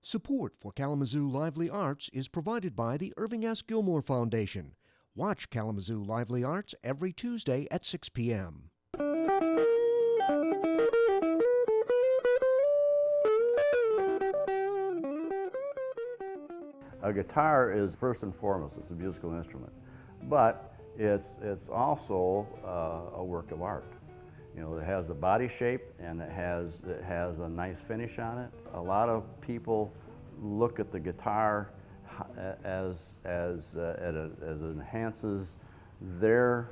Support for Kalamazoo Lively Arts is provided by the Irving S. Gilmore Foundation. Watch Kalamazoo Lively Arts every Tuesday at 6 p.m. A guitar is first and foremost, it's a musical instrument, but it's also a work of art. You know, it has the body shape and it has a nice finish on it. A lot of people look at the guitar as it enhances their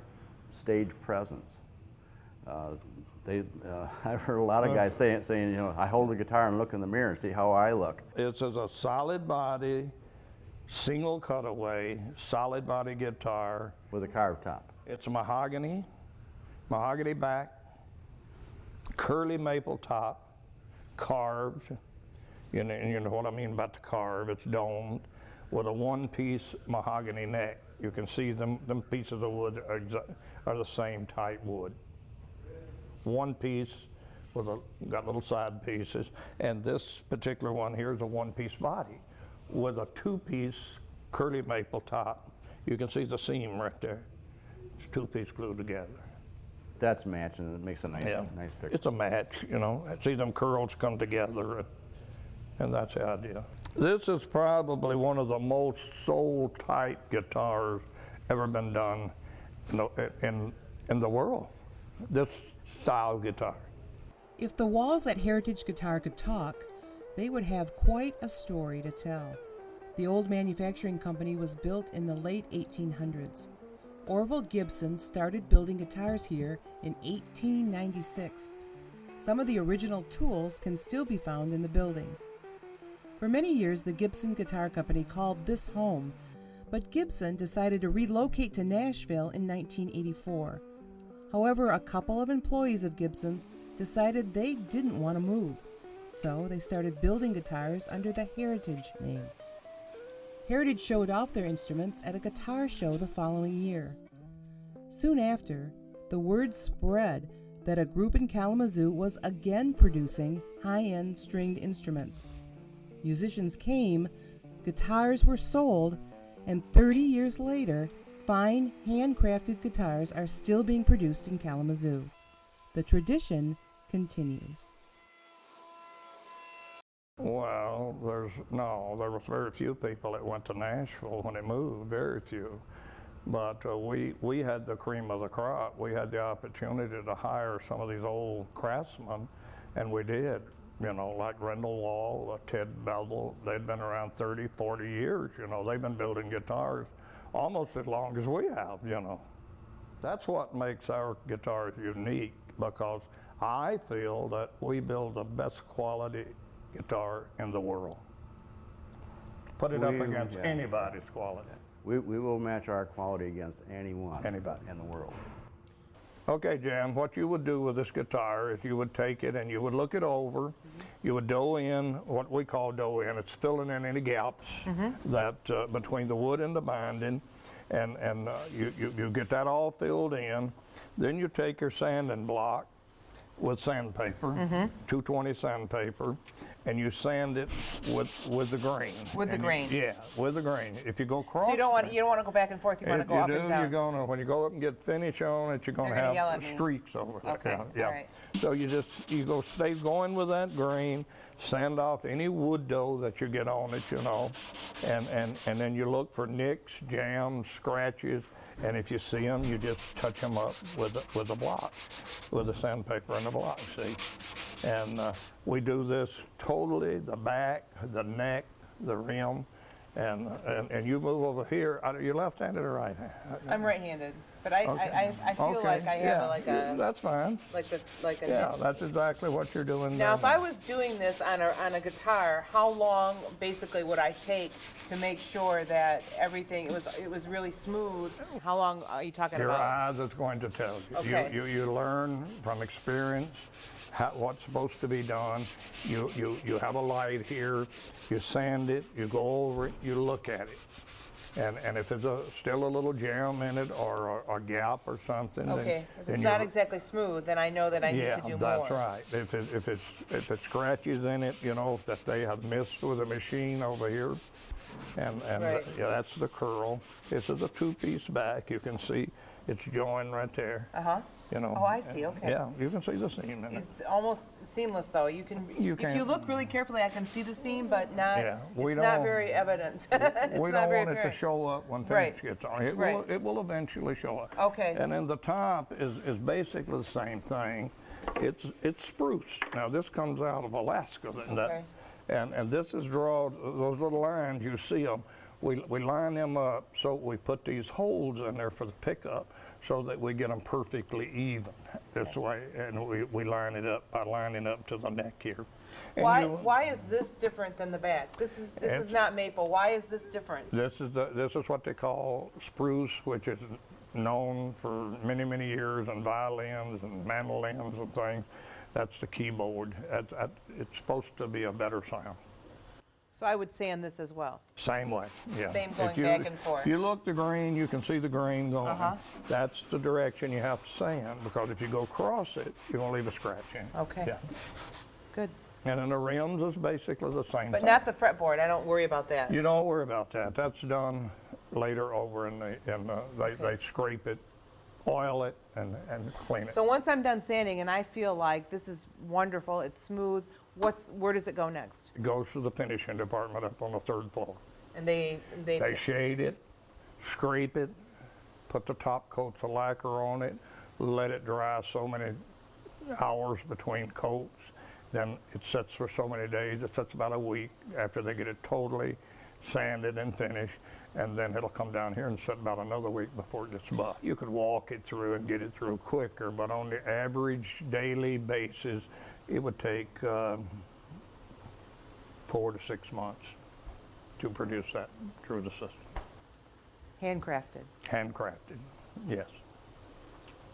stage presence. I've heard a lot of guys saying, you know, I hold the guitar and look in the mirror and see how I look. It's a solid body, single cutaway, solid body guitar. With a carved top. It's mahogany back, curly maple top, carved. You know what I mean about the carve, it's domed, with a one-piece mahogany neck. You can see them pieces of wood are the same type wood. One piece with got little side pieces, and this particular one here is a one-piece body with a two-piece curly maple top. You can see the seam right there. It's two-piece glued together. That's matching, it makes a nice, nice picture. It's a match, you know. See them curls come together, and that's the idea. This is probably one of the most soul-tight guitars ever been done in the world. This style guitar. If the walls at Heritage Guitar could talk, they would have quite a story to tell. The old manufacturing company was built in the late 1800s. Orville Gibson started building guitars here in 1896. Some of the original tools can still be found in the building. For many years, the Gibson Guitar Company called this home, but Gibson decided to relocate to Nashville in 1984. However, a couple of employees of Gibson decided they didn't want to move, so they started building guitars under the Heritage name. Heritage showed off their instruments at a guitar show the following year. Soon after, the word spread that a group in Kalamazoo was again producing high-end stringed instruments. Musicians came, guitars were sold, and 30 years later, fine handcrafted guitars are still being produced in Kalamazoo. The tradition continues. Well, there was very few people that went to Nashville when they moved, very few. But we had the cream of the crop. We had the opportunity to hire some of these old craftsmen, and we did. You know, like Rendell Wall, Ted Bevel, they'd been around 30, 40 years, you know. They've been building guitars almost as long as we have, you know. That's what makes our guitars unique, because I feel that we build the best quality guitar in the world. Put it up against anybody's quality. We will match our quality against anyone in the world. Okay, Jan, what you would do with this guitar is you would take it and you would look it over. You would dough in what we call dough in. It's filling in any gaps that between the wood and the binding, and you get that all filled in. Then you take your sanding block with sandpaper, 220 sandpaper, and you sand it with the grain. With the grain. Yeah, with the grain. If you go cross. So you don't want to go back and forth. You want to go up and down. You're gonna, when you go up and get finish on it, you're gonna have streaks over it. Okay. Yeah. All right. So you stay going with that grain, sand off any wood dough that you get on it, you know, and then you look for nicks, jams, scratches. And if you see them, you just touch them up with the block, with the sandpaper and the block, see? And we do this totally, the back, the neck, the rim, and you move over here. You're left-handed or right-handed? I'm right-handed, but I feel like I have that's fine. That's exactly what you're doing. Now, if I was doing this on a guitar, how long basically would I take to make sure that everything it was really smooth? How long are you talking Your about? eyes is going to tell you. Okay. You learn from experience what's supposed to be done. You have a light here. You sand it. You go over it. You look at it. And if there's still a little jam in it or a gap or something, Okay, if then it's not you're- exactly smooth, then I know that I need to do more. Yeah, that's right. If it scratches in it, you know, that they have missed with a machine over here, and Right. yeah, that's the curl. This is a two-piece back. You can see it's joined right there. Uh-huh. You know. Oh, I see, okay. Yeah, you can see the seam in it. It's almost seamless though. If you can. look really carefully, I can see the seam, but not, Yeah, we it's not don't- very evident. It's We not don't very want it to apparent. show up when Right. finish gets on. It Right. will. It will eventually show up. Okay. And then the top is basically the same thing. It's spruce. Now this comes out of Alaska. Okay. And this is those little lines, you see them. We line them up, so we put these holes in there for the pickup so that we get them perfectly even this way. And we line it up by lining up to the neck here. And Why is this different than the back? This is not maple. Why is this different? This is what they call spruce, which is known for many, many years in violins and mandolins and things. That's the keyboard. It's supposed to be a better sound. So I would sand this as well. Same way, yeah. Same going If you- back and forth. If you look the grain, you can see the grain going. Uh-huh. That's the direction you have to sand, because if you go across it, you're gonna leave a scratch in. Okay. Yeah. Good. And then the rims is basically the same But thing. not the fretboard. I don't worry about that. You don't worry about that. That's done later over they scrape it, oil it, and clean it. So once I'm done sanding and I feel like this is wonderful, it's smooth, where does it go next? It goes to the finishing department up on the 3rd floor. And they They shade it, scrape it, put the top coats of lacquer on it, let it dry so many hours between coats. Then it sits for so many days. It sits about a week after they get it totally sanded and finished. And then it'll come down here and sit about another week before it gets buffed. You could walk it through and get it through quicker, but on the average daily basis, it would take 4 to 6 months to produce that through the system. handcrafted. Handcrafted, yes.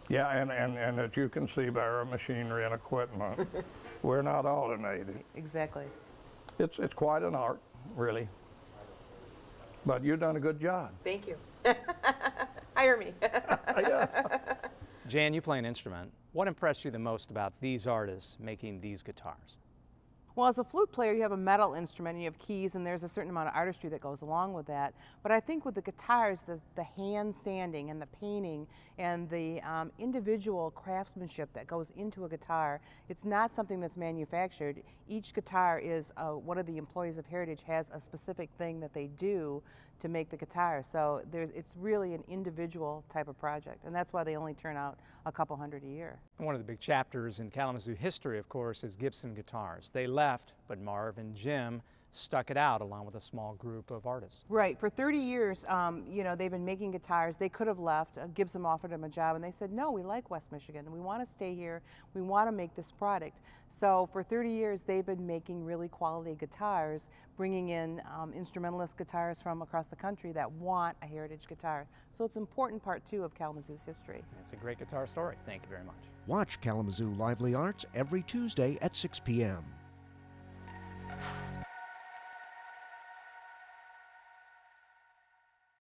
Yeah, and as you can see by our machinery and equipment, we're not automated. Exactly. It's quite an art, really. But you've done a good job. Thank you. Hire me. Jan, you play an instrument. What impressed you the most about these artists making these guitars? Well, as a flute player, you have a metal instrument and you have keys, and there's a certain amount of artistry that goes along with that. But I think with the guitars, the hand sanding and the painting and the individual craftsmanship that goes into a guitar, it's not something that's manufactured. Each guitar is, one of the employees of Heritage has a specific thing that they do to make the guitar. So it's really an individual type of project, and that's why they only turn out a couple hundred a year. One of the big chapters in Kalamazoo history, of course, is Gibson Guitars. They left, but Marv and Jim stuck it out along with a small group of artists. Right. For 30 years, you know, they've been making guitars. They could have left. Gibson offered them a job, and they said, no, we like West Michigan, and we want to stay here. We want to make this product. So for 30 years, they've been making really quality guitars, bringing in instrumentalist guitarists from across the country that want a heritage guitar. So it's an important part, too, of Kalamazoo's history. It's a great guitar story. Thank you very much. Watch Kalamazoo Lively Arts every Tuesday at 6 p.m.